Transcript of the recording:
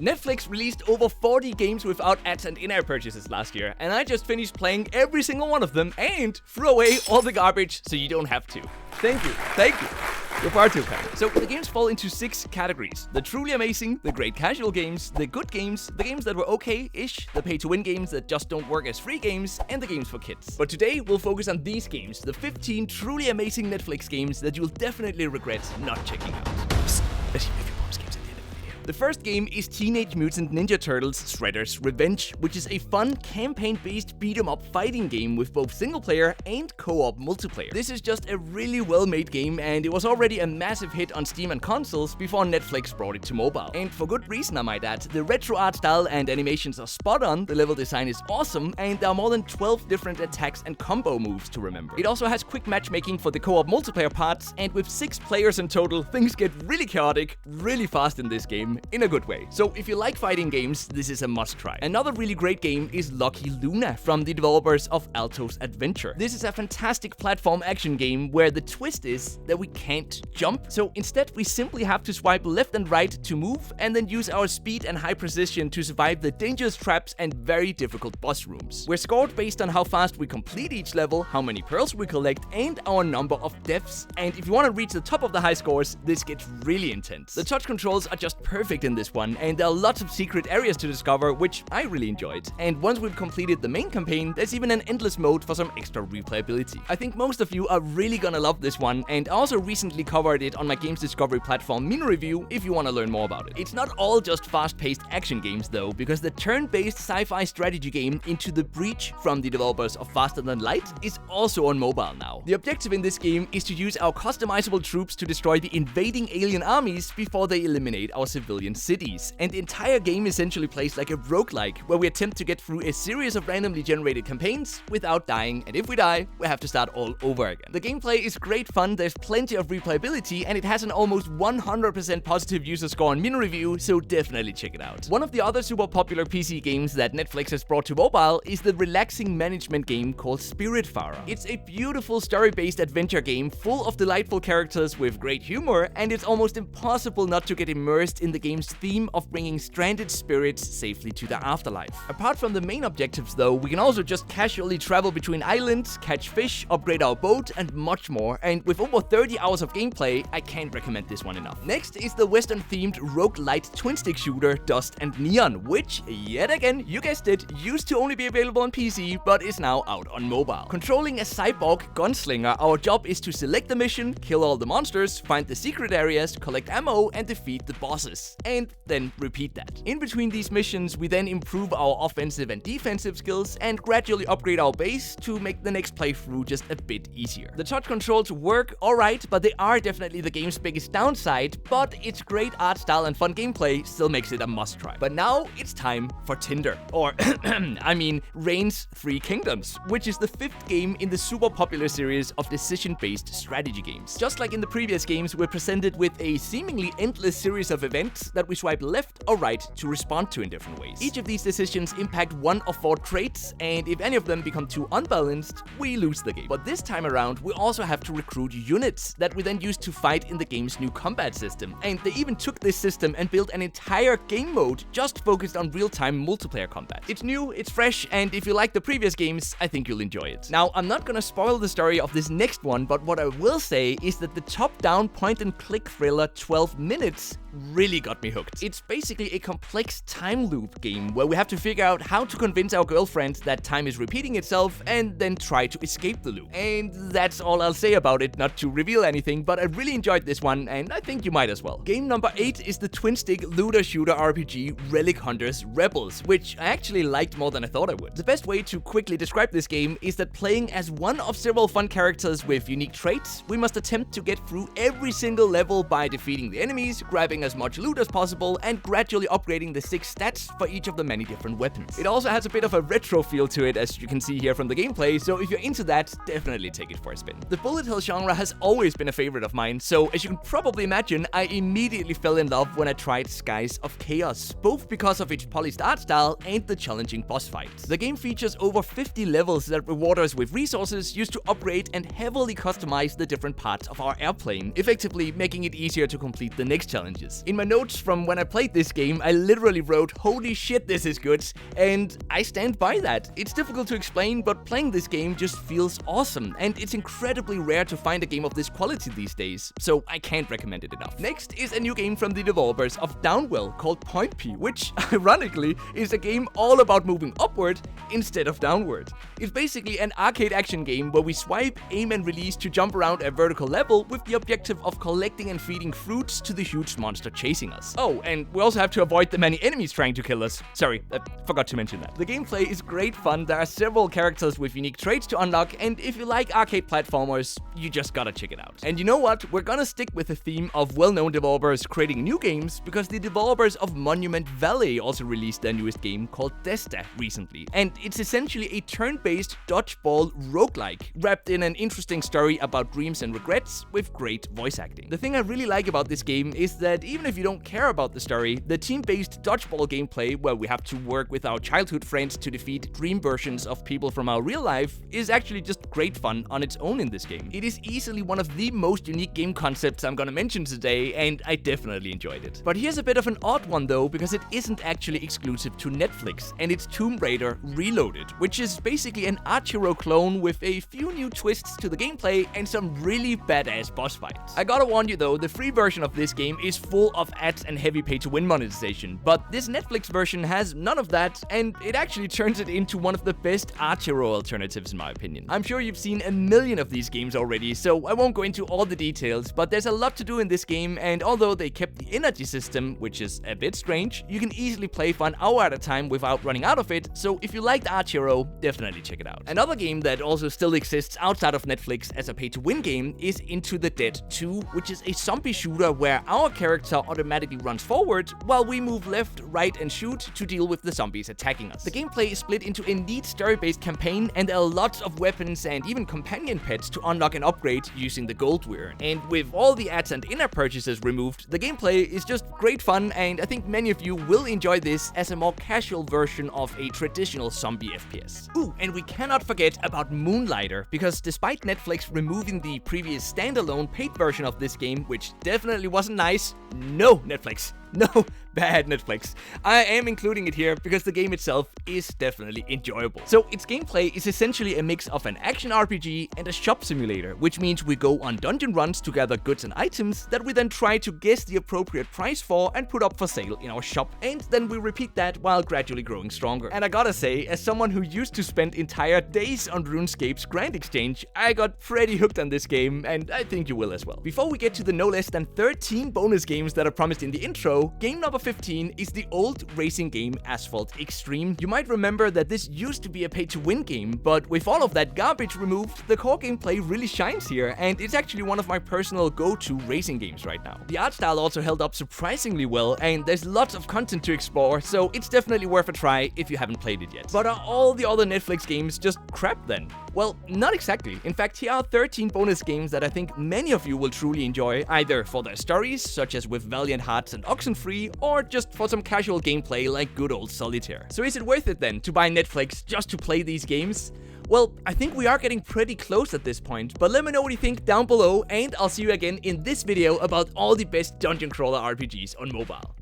Netflix released over 40 games without ads and in-app purchases last year, and I just finished playing every single one of them and threw away all the garbage so you don't have to. Thank you. You're far too kind. So the games fall into 6 categories: the truly amazing, the great casual games, the good games, the games that were okay-ish, the pay-to-win games that just don't work as free games, and the games for kids. But today we'll focus on these games, the 15 truly amazing Netflix games that you'll definitely regret not checking out. Psst, let's hear if your mom's games at the end of the video. The first game is Teenage Mutant Ninja Turtles Shredder's Revenge, which is a fun, campaign-based beat-em-up fighting game with both single-player and co-op multiplayer. This is just a really well-made game, and it was already a massive hit on Steam and consoles before Netflix brought it to mobile. And for good reason, I might add. The retro art style and animations are spot on, the level design is awesome, and there are more than 12 different attacks and combo moves to remember. It also has quick matchmaking for the co-op multiplayer parts, and with 6 players in total, things get really chaotic, really fast in this game, in a good way. So if you like fighting games, this is a must try. Another really great game is Lucky Luna from the developers of Alto's Adventure. This is a fantastic platform action game where the twist is that we can't jump, so instead we simply have to swipe left and right to move and then use our speed and high precision to survive the dangerous traps and very difficult boss rooms. We're scored based on how fast we complete each level, how many pearls we collect, and our number of deaths, and if you want to reach the top of the high scores, this gets really intense. The touch controls are just perfect in this one, and there are lots of secret areas to discover, which I really enjoyed. And once we've completed the main campaign, there's even an endless mode for some extra replayability. I think most of you are really gonna love this one, and I also recently covered it on my games discovery platform Mini Review if you want to learn more about it. It's not all just fast-paced action games though, because the turn-based sci-fi strategy game Into the Breach from the developers of Faster Than Light is also on mobile now. The objective in this game is to use our customizable troops to destroy the invading alien armies before they eliminate our civilian cities, and the entire game essentially plays like a roguelike, where we attempt to get through a series of randomly generated campaigns without dying, and if we die, we have to start all over again. The gameplay is great fun, there's plenty of replayability, and it has an almost 100% positive user score on Mini Review, so definitely check it out. One of the other super popular PC games that Netflix has brought to mobile is the relaxing management game called Spiritfarer. It's a beautiful story-based adventure game full of delightful characters with great humor, and it's almost impossible not to get immersed in the game's theme of bringing stranded spirits safely to the afterlife. Apart from the main objectives though, we can also just casually travel between islands, catch fish, upgrade our boat, and much more, and with over 30 hours of gameplay, I can't recommend this one enough. Next is the Western-themed roguelite twin-stick shooter Dust and Neon, which, yet again, you guessed it, used to only be available on PC, but is now out on mobile. Controlling a cyborg gunslinger, our job is to select the mission, kill all the monsters, find the secret areas, collect ammo, and defeat the bosses, and then repeat that. In between these missions, we then improve our offensive and defensive skills and gradually upgrade our base to make the next playthrough just a bit easier. The touch controls work alright, but they are definitely the game's biggest downside, but its great art style and fun gameplay still makes it a must-try. But now it's time for Tinder, or I mean Reign's Three Kingdoms, which is the 5th game in the super popular series of decision-based strategy games. Just like in the previous games, we're presented with a seemingly endless series of events that we swipe left or right to respond to in different ways. Each of these decisions impact one of 4 traits, and if any of them become too unbalanced, we lose the game. But this time around, we also have to recruit units that we then use to fight in the game's new combat system. And they even took this system and built an entire game mode just focused on real-time multiplayer combat. It's new, it's fresh, and if you like the previous games, I think you'll enjoy it. Now, I'm not gonna spoil the story of this next one, but what I will say is that the top-down point-and-click thriller 12 Minutes really got me hooked. It's basically a complex time loop game where we have to figure out how to convince our girlfriend that time is repeating itself and then try to escape the loop. And that's all I'll say about it, not to reveal anything, but I really enjoyed this one and I think you might as well. Game number 8 is the twin-stick looter shooter RPG Relic Hunters Rebels, which I actually liked more than I thought I would. The best way to quickly describe this game is that playing as one of several fun characters with unique traits, we must attempt to get through every single level by defeating the enemies, grabbing as much loot as possible, and gradually upgrading the 6 stats for each of the many different weapons. It also has a bit of a retro feel to it, as you can see here from the gameplay, so if you're into that, definitely take it for a spin. The bullet hell genre has always been a favorite of mine, so as you can probably imagine, I immediately fell in love when I tried Skies of Chaos, both because of its polished art style and the challenging boss fights. The game features over 50 levels that reward us with resources used to upgrade and heavily customize the different parts of our airplane, effectively making it easier to complete the next challenges. In my notes notes from when I played this game, I literally wrote, "Holy shit, this is good," and I stand by that. It's difficult to explain, but playing this game just feels awesome, and it's incredibly rare to find a game of this quality these days, so I can't recommend it enough. Next is a new game from the developers of Downwell called Poinpy, which, ironically, is a game all about moving upward instead of downward. It's basically an arcade action game where we swipe, aim and release to jump around a vertical level with the objective of collecting and feeding fruits to the huge monster chasing us. Oh, and we also have to avoid the many enemies trying to kill us. Sorry, I forgot to mention that. The gameplay is great fun, there are several characters with unique traits to unlock, and if you like arcade platformers, you just gotta check it out. And you know what? We're gonna stick with the theme of well-known developers creating new games, because the developers of Monument Valley also released their newest game called Desta recently. And it's essentially a turn-based dodgeball roguelike, wrapped in an interesting story about dreams and regrets with great voice acting. The thing I really like about this game is that even if you don't care about the story, the team-based dodgeball gameplay, where we have to work with our childhood friends to defeat dream versions of people from our real life, is actually just great fun on its own in this game. It is easily one of the most unique game concepts I'm gonna mention today, and I definitely enjoyed it. But here's a bit of an odd one though, because it isn't actually exclusive to Netflix, and it's Tomb Raider Reloaded, which is basically an Archero clone with a few new twists to the gameplay and some really badass boss fights. I gotta warn you though, the free version of this game is full of ads and heavy pay-to-win monetization, but this Netflix version has none of that, and it actually turns it into one of the best Archero alternatives in my opinion. I'm sure you've seen a million of these games already, so I won't go into all the details, but there's a lot to do in this game, and although they kept the energy system, which is a bit strange, you can easily play for an hour at a time without running out of it, so if you liked Archero, definitely check it out. Another game that also still exists outside of Netflix as a pay-to-win game is Into the Dead 2, which is a zombie shooter where our character automatically runs forward while we move left, right and shoot to deal with the zombies attacking us. The gameplay is split into a neat story-based campaign, and there are lots of weapons and even companion pets to unlock and upgrade using the gold we earn. And with all the ads and in-app purchases removed, the gameplay is just great fun, and I think many of you will enjoy this as a more casual version of a traditional zombie FPS. Ooh, and we cannot forget about Moonlighter, because despite Netflix removing the previous standalone paid version of this game, which definitely wasn't nice, no Netflix, no, bad Netflix, I am including it here because the game itself is definitely enjoyable. So its gameplay is essentially a mix of an action RPG and a shop simulator, which means we go on dungeon runs to gather goods and items that we then try to guess the appropriate price for and put up for sale in our shop, and then we repeat that while gradually growing stronger. And I gotta say, as someone who used to spend entire days on RuneScape's Grand Exchange, I got pretty hooked on this game, and I think you will as well. Before we get to the no less than 13 bonus games that are promised in the intro, game number 15 is the old racing game Asphalt Xtreme. You might remember that this used to be a pay-to-win game, but with all of that garbage removed, the core gameplay really shines here, and it's actually one of my personal go-to racing games right now. The art style also held up surprisingly well, and there's lots of content to explore, so it's definitely worth a try if you haven't played it yet. But are all the other Netflix games just crap then? Well, not exactly. In fact, here are 13 bonus games that I think many of you will truly enjoy, either for their stories, such as with Valiant Hearts and Oxenfree, or just for some casual gameplay like good old Solitaire. So is it worth it then to buy Netflix just to play these games? Well, I think we are getting pretty close at this point, but let me know what you think down below, and I'll see you again in this video about all the best dungeon crawler RPGs on mobile.